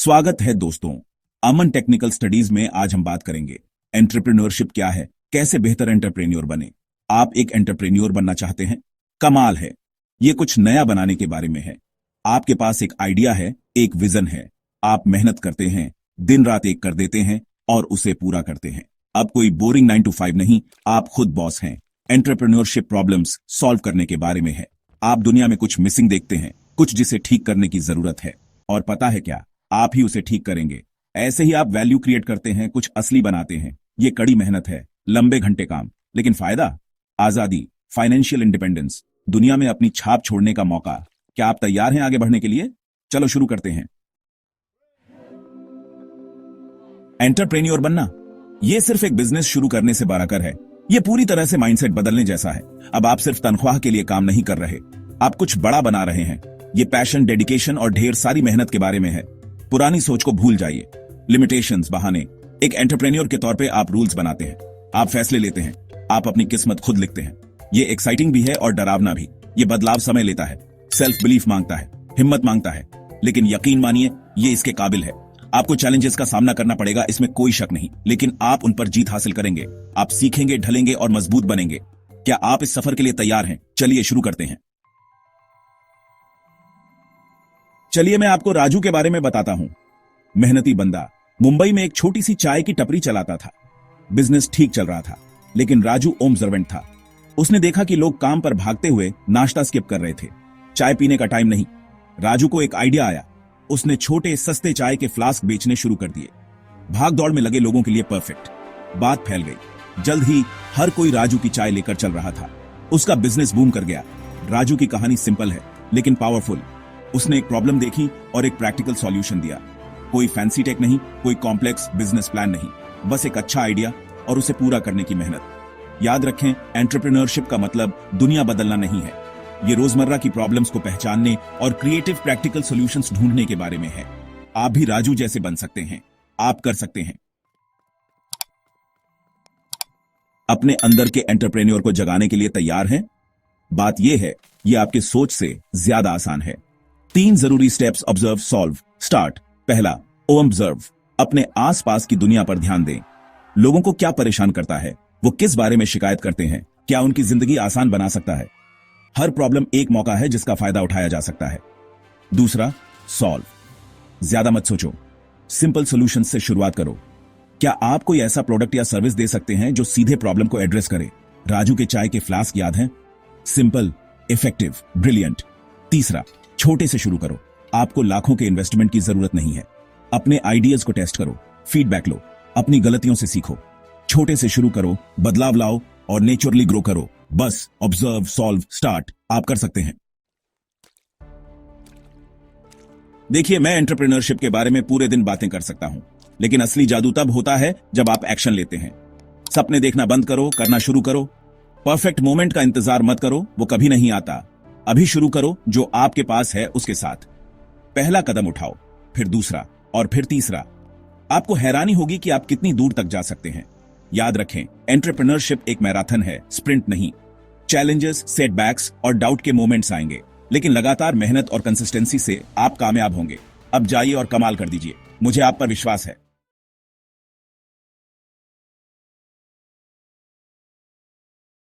स्वागत है दोस्तों। अमन टेक्निकल स्टडीज में आज हम बात करेंगे एंटरप्रेन्योरशिप क्या है, कैसे बेहतर एंटरप्रेन्योर बने। आप एक एंटरप्रेन्योर बनना चाहते हैं? कमाल है, ये कुछ नया बनाने के बारे में है। आपके पास एक आइडिया है, एक विजन है, आप मेहनत करते हैं, दिन रात एक कर देते हैं और उसे पूरा करते हैं। अब कोई बोरिंग 9 to 5 नहीं, आप खुद बॉस हैं। एंटरप्रेन्योरशिप प्रॉब्लम्स सॉल्व करने के बारे में है। आप दुनिया में कुछ मिसिंग देखते हैं, कुछ जिसे ठीक करने की जरूरत है, और पता है क्या, आप ही उसे ठीक करेंगे। ऐसे ही आप वैल्यू क्रिएट करते हैं, कुछ असली बनाते हैं। ये कड़ी मेहनत है, लंबे घंटे काम, लेकिन फायदा आजादी, फाइनेंशियल इंडिपेंडेंस, दुनिया में अपनी छाप छोड़ने का मौका। क्या आप तैयार हैं आगे बढ़ने के लिए? चलो शुरू करते हैं। एंटरप्रेन्योर बनना यह सिर्फ एक बिजनेस शुरू करने से बराबर है। यह पूरी तरह से माइंडसेट बदलने जैसा है। अब आप सिर्फ तनख्वाह के लिए काम नहीं कर रहे, आप कुछ बड़ा बना रहे हैं। ये पैशन, डेडिकेशन और ढेर सारी मेहनत के बारे में है। पुरानी सोच को भूल जाइए, लिमिटेशंस, बहाने। एक एंटरप्रेन्योर के तौर पे आप रूल्स बनाते हैं, आप फैसले लेते हैं, आप अपनी किस्मत खुद लिखते हैं। ये एक्साइटिंग भी है और डरावना भी। ये बदलाव समय लेता है, सेल्फ बिलीफ मांगता है, हिम्मत मांगता है, लेकिन यकीन मानिए ये इसके काबिल है। आपको चैलेंजेस का सामना करना पड़ेगा, इसमें कोई शक नहीं, लेकिन आप उन पर जीत हासिल करेंगे। आप सीखेंगे, ढलेंगे और मजबूत बनेंगे। क्या आप इस सफर के लिए तैयार हैं? चलिए शुरू करते हैं। चलिए मैं आपको राजू के बारे में बताता हूं। मेहनती बंदा, मुंबई में एक छोटी सी चाय की टपरी चलाता था। बिजनेस ठीक चल रहा था, लेकिन राजू ऑब्जर्वेंट था। उसने देखा कि लोग काम पर भागते हुए नाश्ता स्किप कर रहे थे, चाय पीने का टाइम नहीं। राजू को एक आइडिया आया। उसने छोटे सस्ते चाय के फ्लास्क बेचने शुरू कर दिए। भाग दौड़ में लगे लोगों के लिए परफेक्ट। बात फैल गई। जल्द ही हर कोई राजू की चाय लेकर चल रहा था। उसका बिजनेस बूम कर गया। राजू की कहानी सिंपल है लेकिन पावरफुल। उसने एक प्रॉब्लम देखी और एक प्रैक्टिकल सॉल्यूशन दिया। कोई फैंसी टेक नहीं, कोई कॉम्प्लेक्स बिजनेस प्लान नहीं, बस एक अच्छा आइडिया और उसे पूरा करने की मेहनत। याद रखें, एंटरप्रेन्योरशिप का मतलब दुनिया बदलना नहीं है। ये रोजमर्रा की प्रॉब्लम्स को पहचानने और क्रिएटिव प्रैक्टिकल सॉल्यूशंस ढूंढने के बारे में है। आप भी राजू जैसे बन सकते हैं, आप कर सकते हैं। अपने अंदर के एंटरप्रेन्योर को जगाने के लिए तैयार हैं? बात यह है, यह आपके सोच से ज्यादा आसान है। 3 जरूरी स्टेप्स, ऑब्जर्व, सॉल्व, स्टार्ट। पहला, ऑब्जर्व। अपने आसपास की दुनिया पर ध्यान दें। लोगों को क्या परेशान करता है, वो किस बारे में शिकायत करते हैं, क्या उनकी जिंदगी आसान बना सकता है। हर प्रॉब्लम एक मौका है जिसका फायदा उठाया जा सकता है। दूसरा, सॉल्व। ज्यादा मत सोचो, सिंपल सॉल्यूशन से शुरुआत करो। क्या आप कोई ऐसा प्रोडक्ट या सर्विस दे सकते हैं जो सीधे प्रॉब्लम को एड्रेस करे? राजू के चाय के फ्लास्क याद हैं? Simple, effective, brilliant. तीसरा, छोटे से शुरू करो। आपको लाखों के इन्वेस्टमेंट की जरूरत नहीं है। अपने आइडियाज को टेस्ट करो, फीडबैक लो, अपनी गलतियों से सीखो। छोटे से शुरू करो, बदलाव लाओ और नेचुरली ग्रो करो। बस ऑब्जर्व, सॉल्व, स्टार्ट। आप कर सकते हैं। देखिए, मैं एंटरप्रेन्योरशिप के बारे में पूरे दिन बातें कर सकता हूं, लेकिन असली जादू तब होता है जब आप एक्शन लेते हैं। सपने देखना बंद करो, करना शुरू करो। परफेक्ट मोमेंट का इंतजार मत करो, वो कभी नहीं आता। अभी शुरू करो जो आपके पास है उसके साथ। पहला कदम उठाओ, फिर दूसरा और फिर तीसरा। आपको हैरानी होगी कि आप कितनी दूर तक जा सकते हैं। याद रखें, एंटरप्रेन्योरशिप एक मैराथन है, स्प्रिंट नहीं। चैलेंजेस, सेटबैक्स और डाउट के मोमेंट्स आएंगे, लेकिन लगातार मेहनत और कंसिस्टेंसी से आप कामयाब होंगे। अब जाइए और कमाल कर दीजिए। मुझे आप पर विश्वास है।